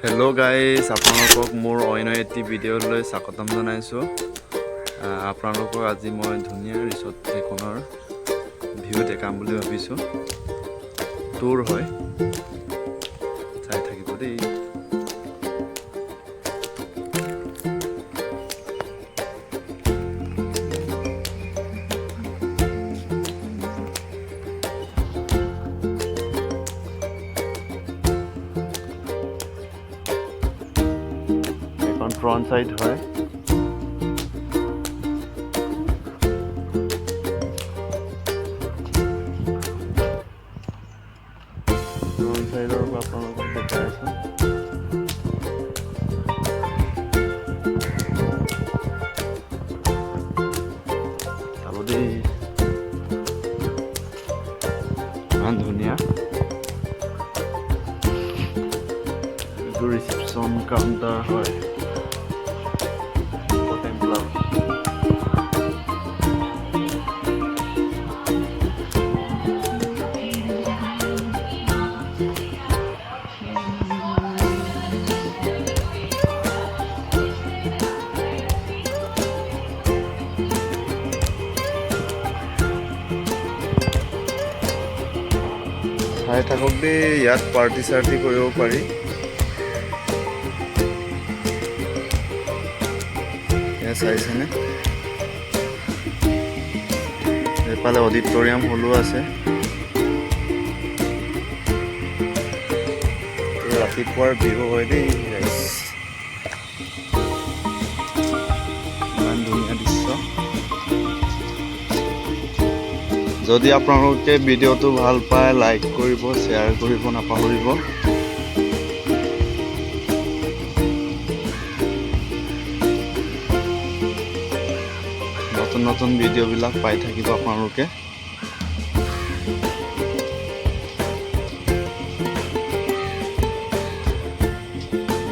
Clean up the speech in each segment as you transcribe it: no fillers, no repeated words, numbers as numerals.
Hello' guys, আপোনালোকক মোৰ অন্য এটি ভিডিঅ'লৈ স্বাগতম জনাইছোঁ। আপোনালোকক আজি মই ধুনীয়া ৰিসৰ্ট এখনৰ ভিউ দেখাম বুলি ভাবিছোঁ। টুৰ হয়, চাই থাকিব দেই। ফ্ৰণ্ট সাইড হয়। ফ্ৰণ্ট সাইডৰ পৰা আপোনালোকক দেখাই আছোঁ। চাব দেই, ইমান ধুনীয়া। এইটো ৰিচিপশ্যন কাউণ্টাৰ হয়। চাই থাকক দেই, ইয়াত পাৰ্টি চাৰ্টি কৰিব পাৰি। চাইছেনে? এইফালে অডিটৰিয়াম হলো আছে। ৰাতিপুৱাৰ ভিউ হয় দেই, ইমান ধুনীয়া দৃশ্য। যদি আপোনালোকে ভিডিঅ'টো ভাল পায়, লাইক কৰিব, শ্বেয়াৰ কৰিব নাপাহৰিব। নতুন নতুন ভিডিঅ'বিলাক পাই থাকিব আপোনালোকে।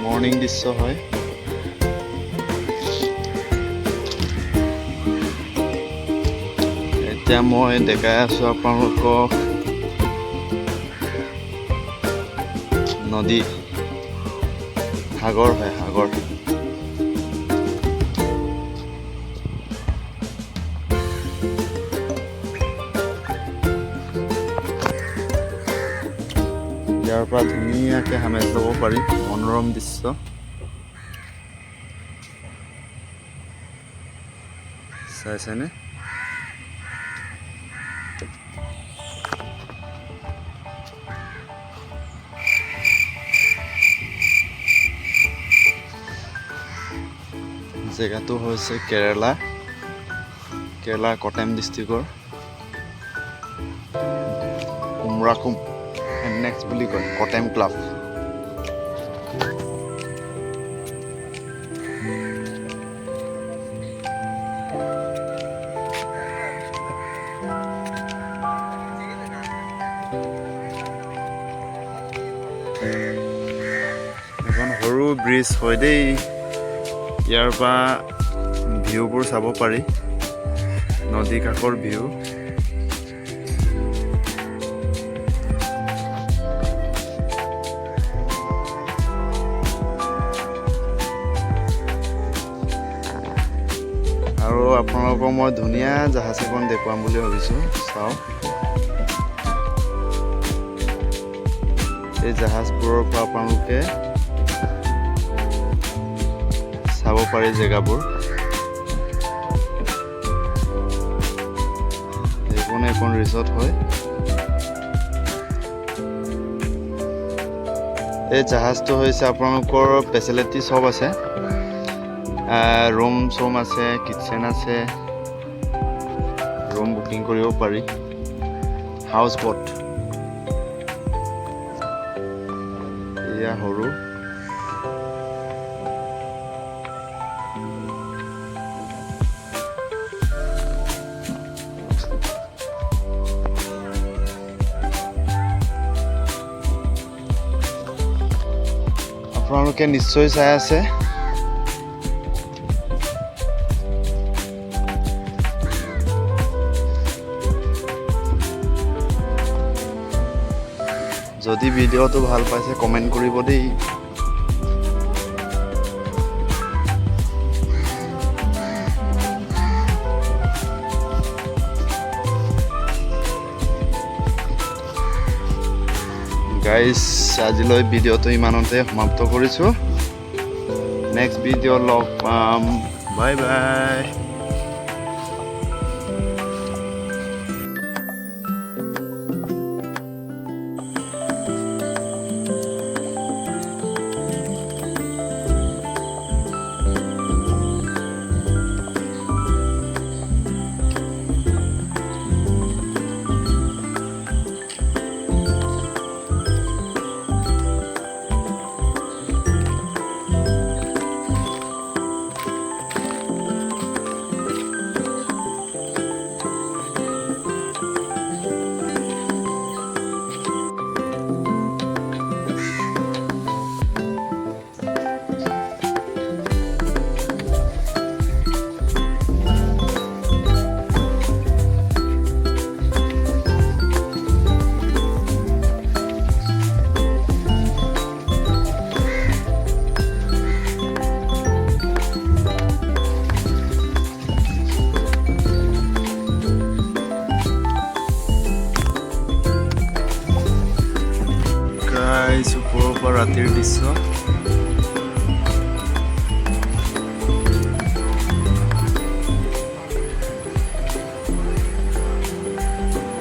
মৰ্ণিং দৃশ্য হয়। এতিয়া মই দেখাই আছোঁ আপোনালোকক নদী, সাগৰ হয়, সাগৰ। ইয়াৰ পৰা ধুনীয়াকৈ হামেজ ল'ব পাৰি, মনোৰম দৃশ্য। চাইছেনে? জেগাটো হৈছে কেৰালাৰ কোট্টায়াম ডিষ্ট্ৰিক্টৰ kumrakum নেক্সট বুলি কয়, কোট্টায়াম ক্লাব। এখন সৰু ব্ৰিজ হয় দেই, ইয়াৰ পৰা ভিউবোৰ চাব পাৰি, নদী কাষৰ ভিউ। আৰু আপোনালোকক মই ধুনীয়া জাহাজ এখন দেখুৱাম বুলি ভাবিছোঁ। চাওক, এই জাহাজবোৰৰ পৰা আপোনালোকে চাব পাৰি জেগাবোৰ। এইখন এখন ৰিসৰ্ট হয়। এই জাহাজটো হৈছে আপোনালোকৰ ফেচিলিটি চব আছে, ৰুম চুম আছে, কিটচেন আছে, ৰুম বুকিং কৰিব পাৰি। হাউচ বট, এয়া সৰু। আপোনালোকে নিশ্চয় চাই আছে। যদি ভিডিঅ'টো ভাল পাইছে কমেণ্ট কৰিব দেই। গাইজ আজিলৈ ভিডিঅ'টো ইমানতে সমাপ্ত কৰিছোঁ নেক্সট ভিডিঅ' লগ পাম বাই বাই গাইজ ওপৰৰ পৰা ৰাতিৰ দৃশ্য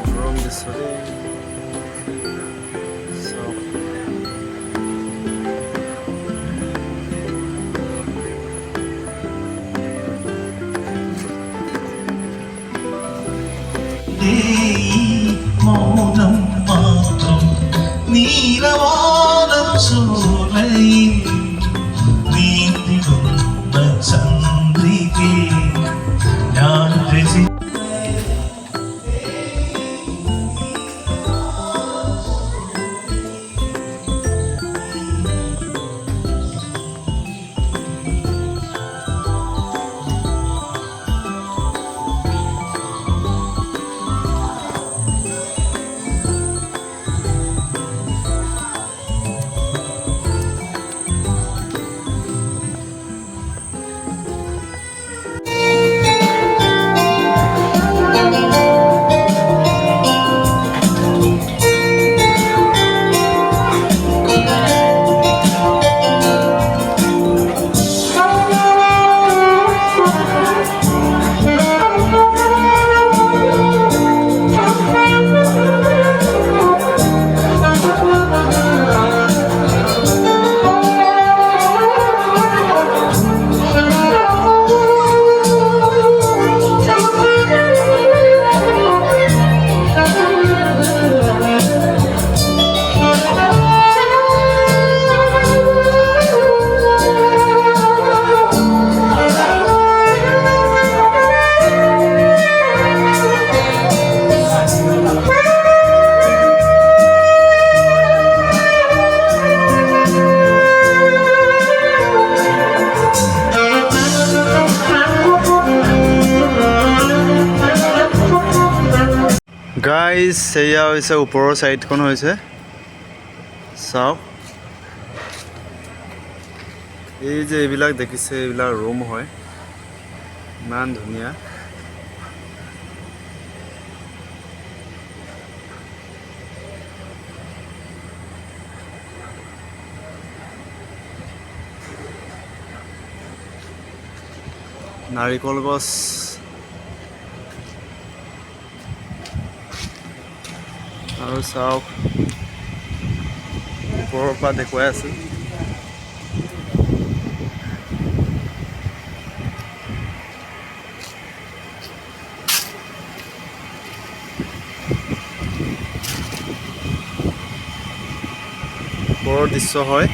গৰম দৃশ্য দেই চাওক മൗനം മാത്രം നീലവാനം സൂരയിൽ നീന്തിടുന്ന ചന്ദ്രികേ ഞാൻ গাইজ সেয়া হৈছে ওপৰৰ সাইডখন হৈছে চাওক এই যে এইবিলাক দেখিছে এইবিলাক ৰুম হয় ইমান ধুনীয়া নাৰিকল গছ আৰু চাওক ওপৰৰ পৰা দেখুৱাই আছে ওপৰৰ দৃশ্য হয়